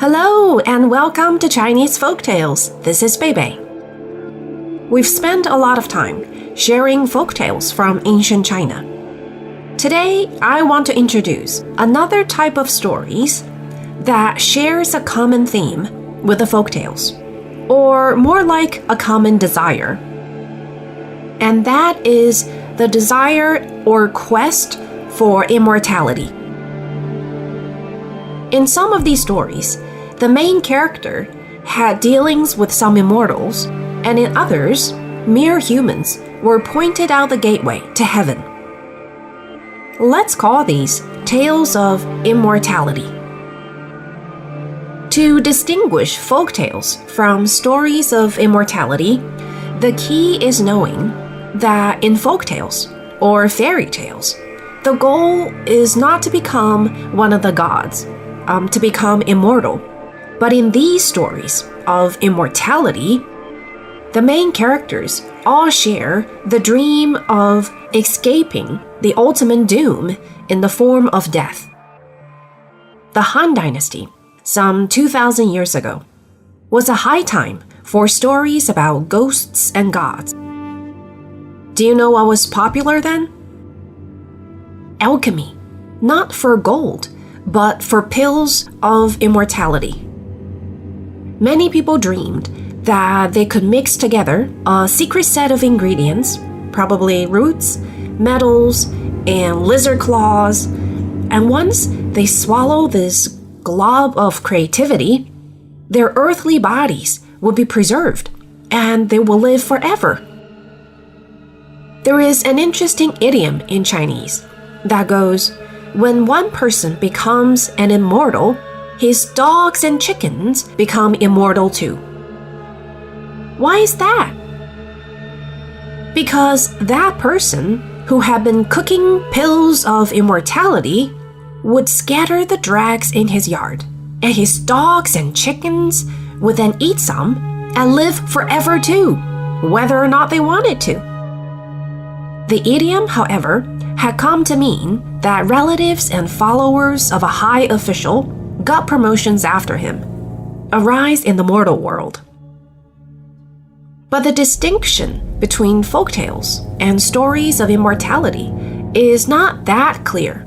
Hello and welcome to Chinese Folktales. This is Beibei. We've spent a lot of time sharing folktales from ancient China. Today, I want to introduce another type of stories that shares a common theme with the folktales, or more like a common desire. And that is the desire or quest for immortality. In some of these stories, the main character had dealings with some immortals, and in others, mere humans were pointed out the gateway to heaven. Let's call these tales of immortality. To distinguish folktales from stories of immortality, the key is knowing that in folktales or fairy tales, the goal is not to become one of the gods, to become immortal. But in these stories of immortality, the main characters all share the dream of escaping the ultimate doom in the form of death. The Han Dynasty, some 2,000 years ago, was a high time for stories about ghosts and gods. Do you know what was popular then? Alchemy, not for gold, but for pills of immortality. Many people dreamed that they could mix together a secret set of ingredients, probably roots, metals, and lizard claws, and once they swallow this glob of creativity, their earthly bodies would be preserved, and they will live forever. There is an interesting idiom in Chinese that goes, when one person becomes an immortal, his dogs and chickens become immortal too. Why is that? Because that person who had been cooking pills of immortality would scatter the dregs in his yard, and his dogs and chickens would then eat some and live forever too, whether or not they wanted to. The idiom, however, had come to mean that relatives and followers of a high official got promotions after him, a rise in the mortal world. But the distinction between folktales and stories of immortality is not that clear,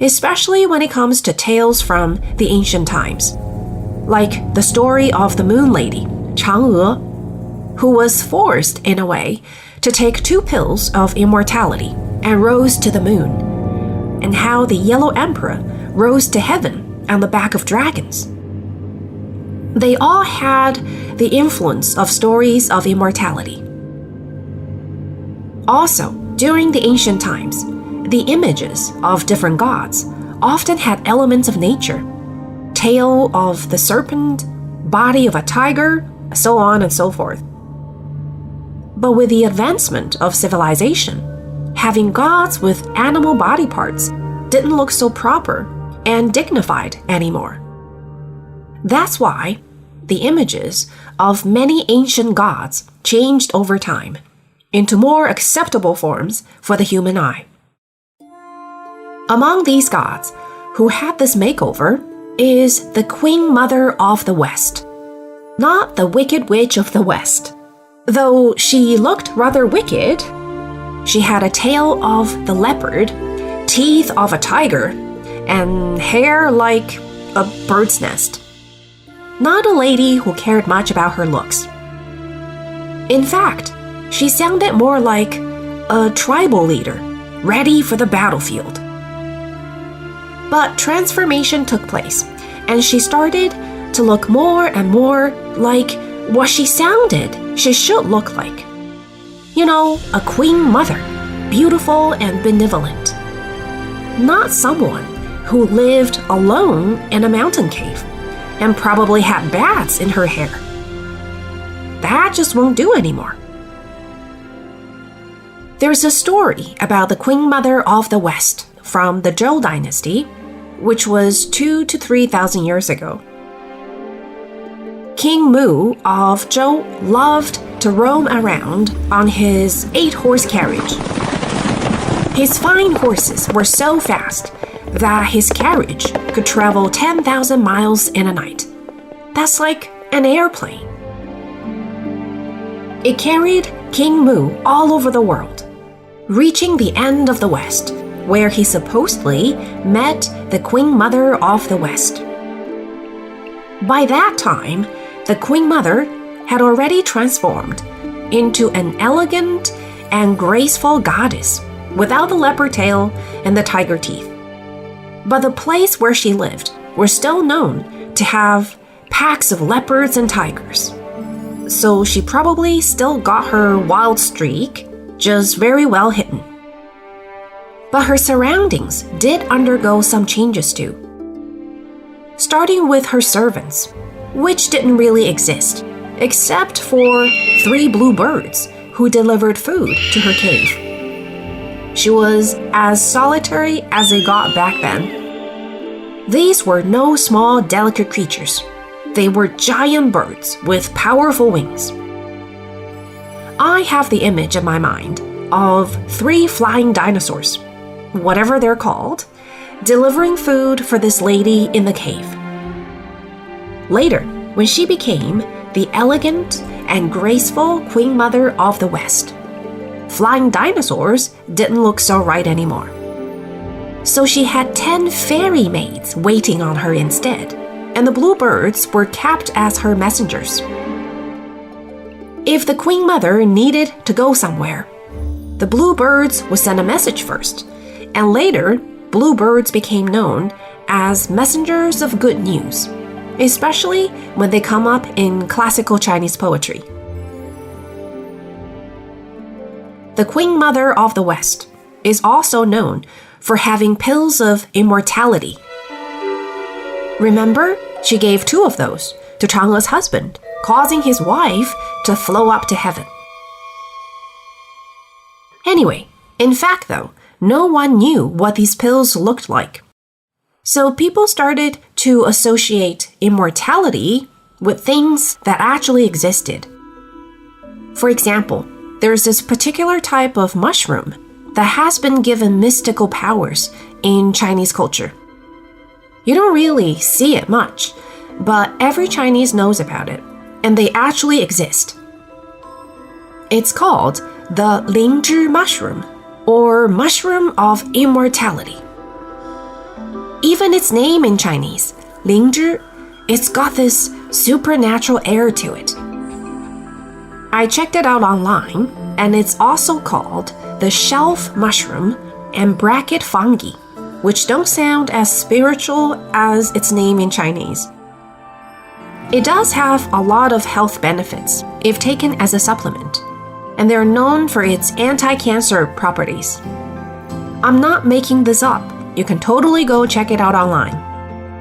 especially when it comes to tales from the ancient times, like the story of the moon lady, Chang'e, who was forced, in a way, to take 2 pills of immortality and rose to the moon, and how the Yellow Emperor rose to heaven on the back of dragons. They all had the influence of stories of immortality. Also, during the ancient times, the images of different gods often had elements of nature: tail of the serpent, body of a tiger, so on and so forth. But with the advancement of civilization, having gods with animal body parts didn't look so proper and dignified anymore. That's why the images of many ancient gods changed over time into more acceptable forms for the human eye. Among these gods who had this makeover is the Queen Mother of the West, not the Wicked Witch of the West. Though she looked rather wicked, she had a tail of the leopard, teeth of a tiger, and hair like a bird's nest. Not a lady who cared much about her looks. In fact, she sounded more like a tribal leader, ready for the battlefield. But transformation took place, and she started to look more and more like what she sounded she should look like. You know, a queen mother, beautiful and benevolent. Not someone who lived alone in a mountain cave and probably had bats in her hair. That just won't do anymore. There's a story about the Queen Mother of the West from the Zhou Dynasty, which was 2,000 to 3,000 years ago. King Mu of Zhou loved to roam around on his 8-horse carriage. His fine horses were so fast that his carriage could travel 10,000 miles in a night. That's like an airplane. It carried King Mu all over the world, reaching the end of the West, where he supposedly met the Queen Mother of the West. By that time, the Queen Mother had already transformed into an elegant and graceful goddess without the leopard tail and the tiger teeth. But the place where she lived was still known to have packs of leopards and tigers. So she probably still got her wild streak, just very well hidden. But her surroundings did undergo some changes too. Starting with her servants, which didn't really exist, except for 3 blue birds who delivered food to her cave. She was as solitary as they got back then. These were no small, delicate creatures. They were giant birds with powerful wings. I have the image in my mind of 3 flying dinosaurs, whatever they're called, delivering food for this lady in the cave. Later, when she became the elegant and graceful Queen Mother of the West, flying dinosaurs didn't look so right anymore. So she had 10 fairy maids waiting on her instead, and the blue birds were kept as her messengers. If the Queen Mother needed to go somewhere, the blue birds would send a message first, and later, blue birds became known as messengers of good news, especially when they come up in classical Chinese poetry. The Queen Mother of the West is also known for having pills of immortality. Remember, she gave 2 of those to Chang'e's husband, causing his wife to flow up to heaven. Anyway, in fact though, no one knew what these pills looked like. So people started to associate immortality with things that actually existed. For example, there's this particular type of mushroom that has been given mystical powers in Chinese culture. You don't really see it much, but every Chinese knows about it, and they actually exist. It's called the Lingzhi mushroom, or mushroom of immortality. Even its name in Chinese, Lingzhi, it's got this supernatural air to it. I checked it out online, and it's also called the shelf mushroom and bracket fungi, which don't sound as spiritual as its name in Chinese. It does have a lot of health benefits if taken as a supplement, and they're known for its anti-cancer properties. I'm not making this up. You can totally go check it out online.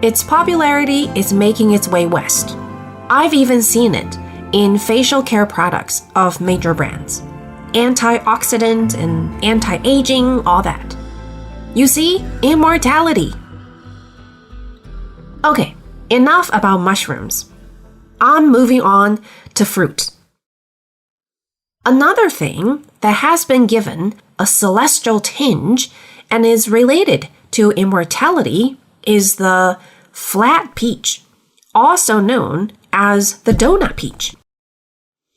Its popularity is making its way west. I've even seen it in facial care products of major brands. Antioxidant and anti-aging, all that. You see, immortality. Okay, enough about mushrooms. I'm moving on to fruit. Another thing that has been given a celestial tinge and is related to immortality is the flat peach, also known as the donut peach,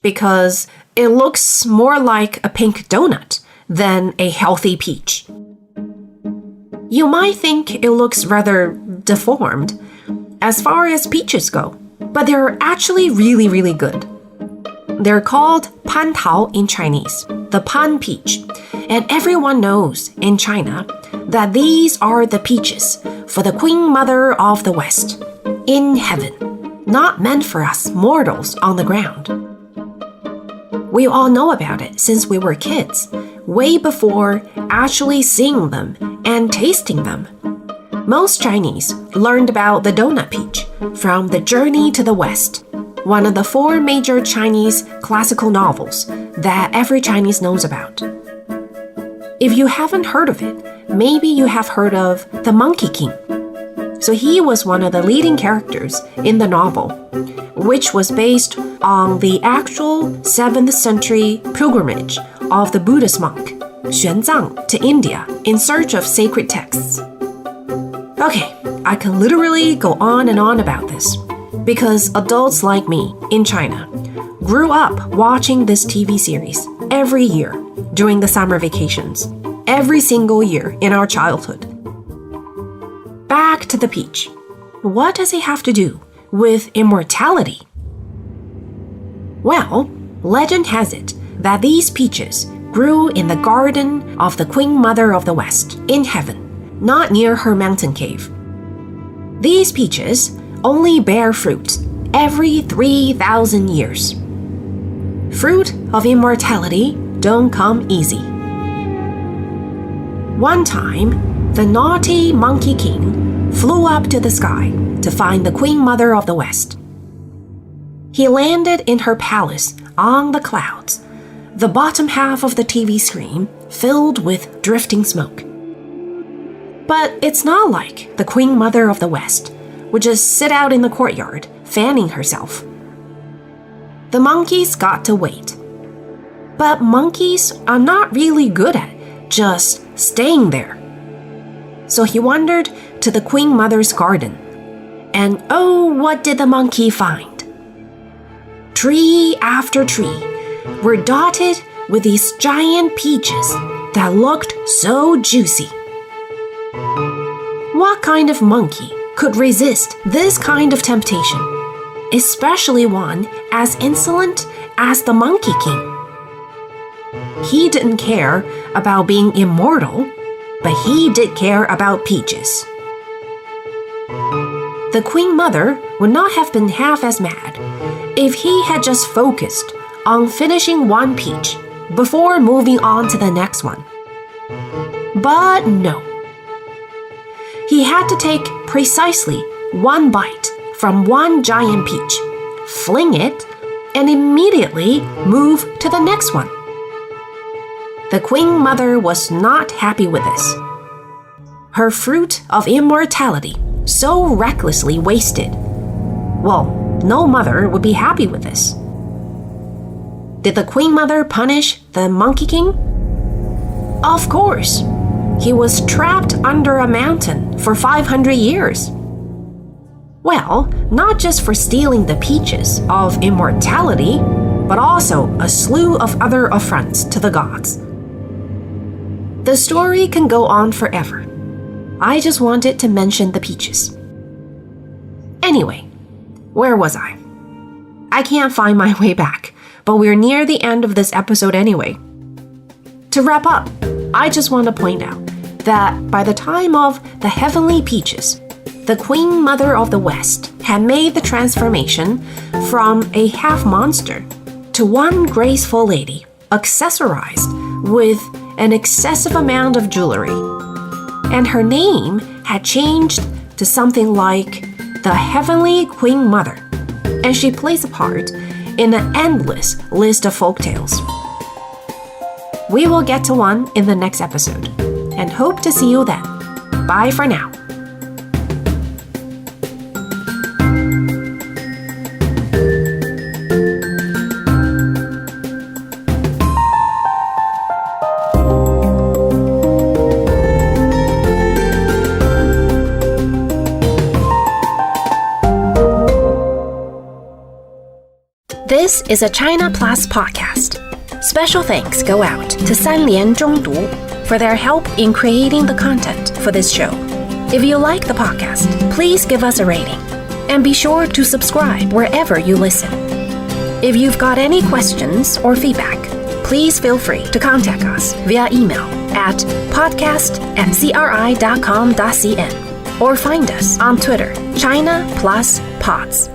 because it looks more like a pink donut than a healthy peach. You might think it looks rather deformed as far as peaches go, but they're actually really, really good. They're called pantao in Chinese, the pan peach, and everyone knows in China that these are the peaches for the Queen Mother of the West, in heaven, not meant for us mortals on the ground. We all know about it since we were kids, way before actually seeing them and tasting them. Most Chinese learned about the donut peach from The Journey to the West, one of the 4 major Chinese classical novels that every Chinese knows about. If you haven't heard of it, maybe you have heard of the Monkey King. So he was one of the leading characters in the novel, which was based on the actual 7th century pilgrimage of the Buddhist monk, Xuanzang, to India in search of sacred texts. Okay, I can literally go on and on about this because adults like me in China grew up watching this TV series every year during the summer vacations, every single year in our childhood. Back to the peach. What does it have to do with immortality? Well, legend has it that these peaches grew in the garden of the Queen Mother of the West in heaven, not near her mountain cave. These peaches only bear fruit every 3,000 years. Fruit of immortality don't come easy. One time, the naughty Monkey King flew up to the sky to find the Queen Mother of the West. He landed in her palace on the clouds, the bottom half of the TV screen filled with drifting smoke. But it's not like the Queen Mother of the West would just sit out in the courtyard, fanning herself. The monkeys got to wait. But monkeys are not really good at just staying there. So he wandered to the Queen Mother's garden. And oh, what did the monkey find? Tree after tree were dotted with these giant peaches that looked so juicy. What kind of monkey could resist this kind of temptation, especially one as insolent as the Monkey King? He didn't care about being immortal, but he did care about peaches. The Queen Mother would not have been half as mad if he had just focused on finishing one peach before moving on to the next one. But no. He had to take precisely one bite from one giant peach, fling it, and immediately move to the next one. The Queen Mother was not happy with this. Her fruit of immortality so recklessly wasted. Well, no mother would be happy with this. Did the Queen Mother punish the Monkey King? Of course. He was trapped under a mountain for 500 years. Well, not just for stealing the peaches of immortality, but also a slew of other affronts to the gods. The story can go on forever. I just wanted to mention the peaches. Anyway, where was I? I can't find my way back, but we're near the end of this episode anyway. To wrap up, I just want to point out that by the time of the heavenly peaches, the Queen Mother of the West had made the transformation from a half monster to one graceful lady, accessorized with an excessive amount of jewelry. And her name had changed to something like the Heavenly Queen Mother, and she plays a part in an endless list of folktales. We will get to one in the next episode, and hope to see you then. Bye for now. This is a China Plus podcast. Special thanks go out to Sanlian Zhongdu for their help in creating the content for this show. If you like the podcast, please give us a rating and be sure to subscribe wherever you listen. If you've got any questions or feedback, please feel free to contact us via email at podcast@cri.com.cn or find us on Twitter, China Plus Pods.